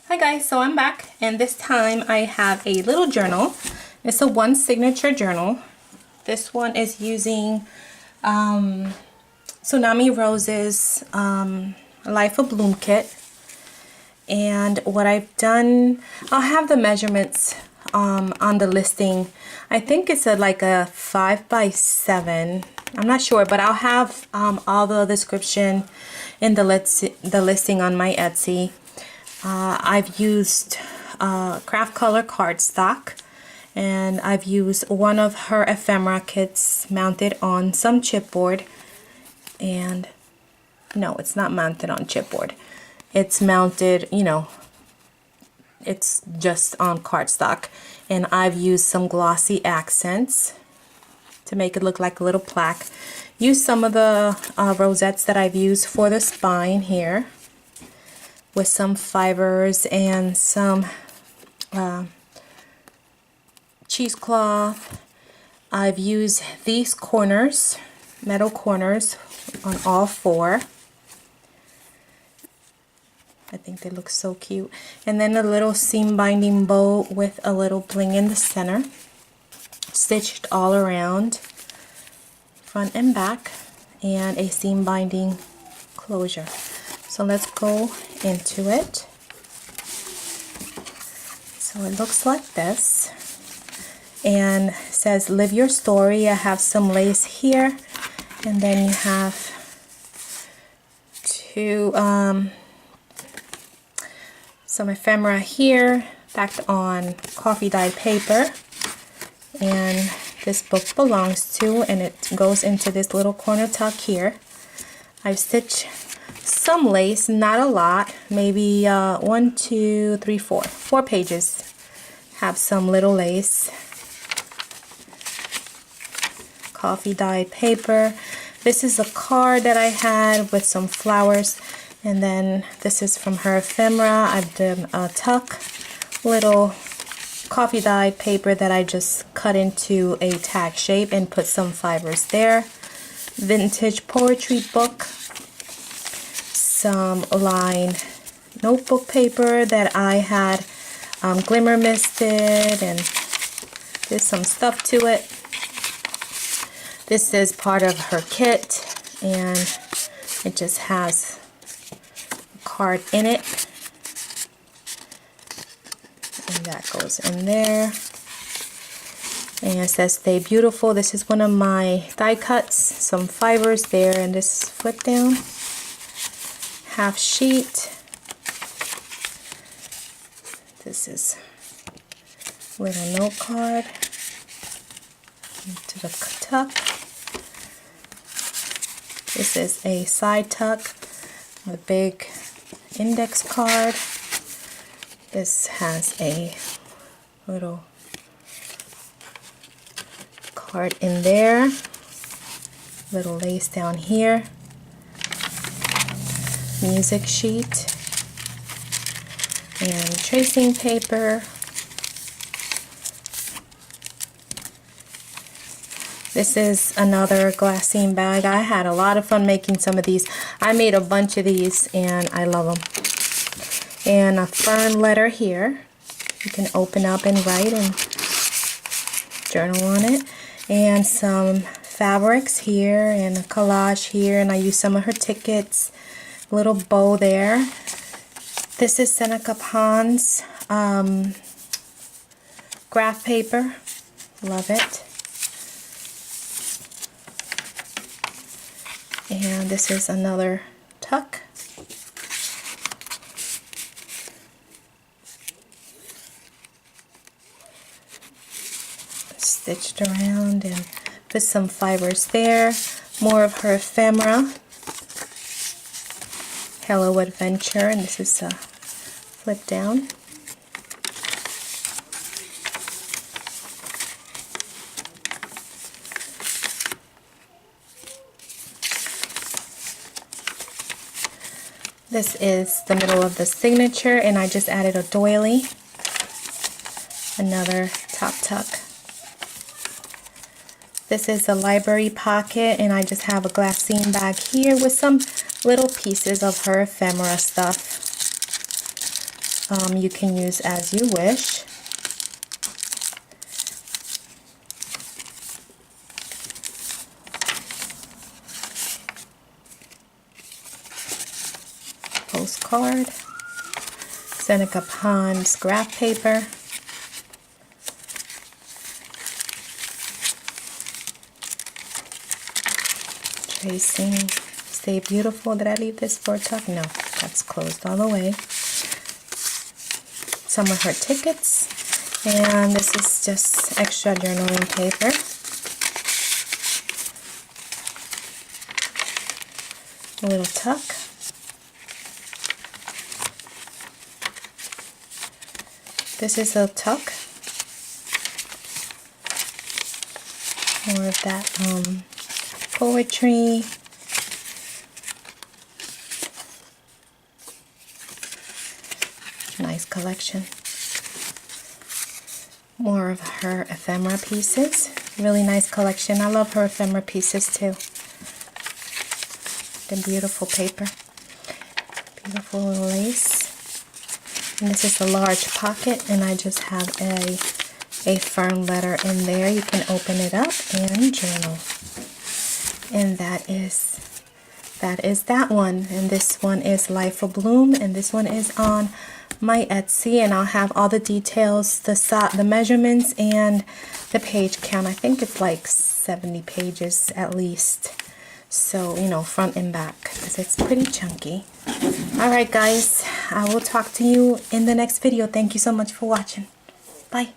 Hi guys, so I'm back, and this time I have a little journal. It's a one signature journal. This one is using TsunamiRose's Life of Bloom kit. And what I've done, I'll have the measurements on the listing. I think it's like a 5x7. I'm not sure, but I'll have all the description in the listing on my Etsy. I've used craft color cardstock, and I've used one of her ephemera kits mounted on some chipboard. And no, it's not mounted on chipboard. It's mounted, you know, it's just on cardstock. And I've used some glossy accents to make it look like a little plaque. Use some of the rosettes that I've used for the spine here, with some fibers and some cheesecloth. I've used these corners, metal corners, on all four. I think they look so cute. And then a little seam binding bow with a little bling in the center, stitched all around, front and back, and a seam binding closure. So let's go into it. So it looks like this, and it says live your story. I have some lace here, and then you have some ephemera here backed on coffee dyed paper, and this book belongs to, and it goes into this little corner tuck here. I've stitched some lace, not a lot, maybe 1, 2, 3, 4. 4 pages have some little lace. Coffee dyed paper. This is a card that I had with some flowers, and then this is from her ephemera. I've done a tuck, little coffee dyed paper that I just cut into a tag shape and put some fibers there. Vintage poetry book. Some lined notebook paper that I had glimmer misted, and there's some stuff to it. This is part of her kit, and it just has a card in it, and that goes in there. And it says stay beautiful. This is one of my die cuts, some fibers there, and this is flip down. Half sheet. This is a little note card to the tuck. This is a side tuck, a big index card. This has a little card in there, little lace down here. Music sheet and tracing paper. This is another glassine bag. I had a lot of fun making some of these. I made a bunch of these and I love them. And a fern letter here. You can open up and write and journal on it. And some fabrics here and a collage here, and I used some of her tickets. Little bow there. This is Seneca Pond's graph paper. Love it. And this is another tuck. Stitched around and put some fibers there. More of her ephemera. Hello Adventure, and this is a flip down. This is the middle of the signature, and I just added a doily. Another top tuck. This is a library pocket, and I just have a glassine bag here with some little pieces of her ephemera stuff. You can use as you wish. Postcard, Seneca Pond's graph paper, tracing, Stay Beautiful. Did I leave this for a tuck? No, that's closed all the way. Some of her tickets, and this is just extra journaling paper. A little tuck. This is a tuck. More of that poetry. Nice collection. More of her ephemera pieces. Really nice collection. I love her ephemera pieces too. The beautiful paper. Beautiful little lace. And this is a large pocket, and I just have a firm letter in there. You can open it up and journal. And that is that one. And this one is Life Abloom, and this one is on my Etsy, and I'll have all the details, the measurements, and the page count. I think it's like 70 pages at least. So, you know, front and back, because it's pretty chunky. Alright guys, I will talk to you in the next video. Thank you so much for watching. Bye.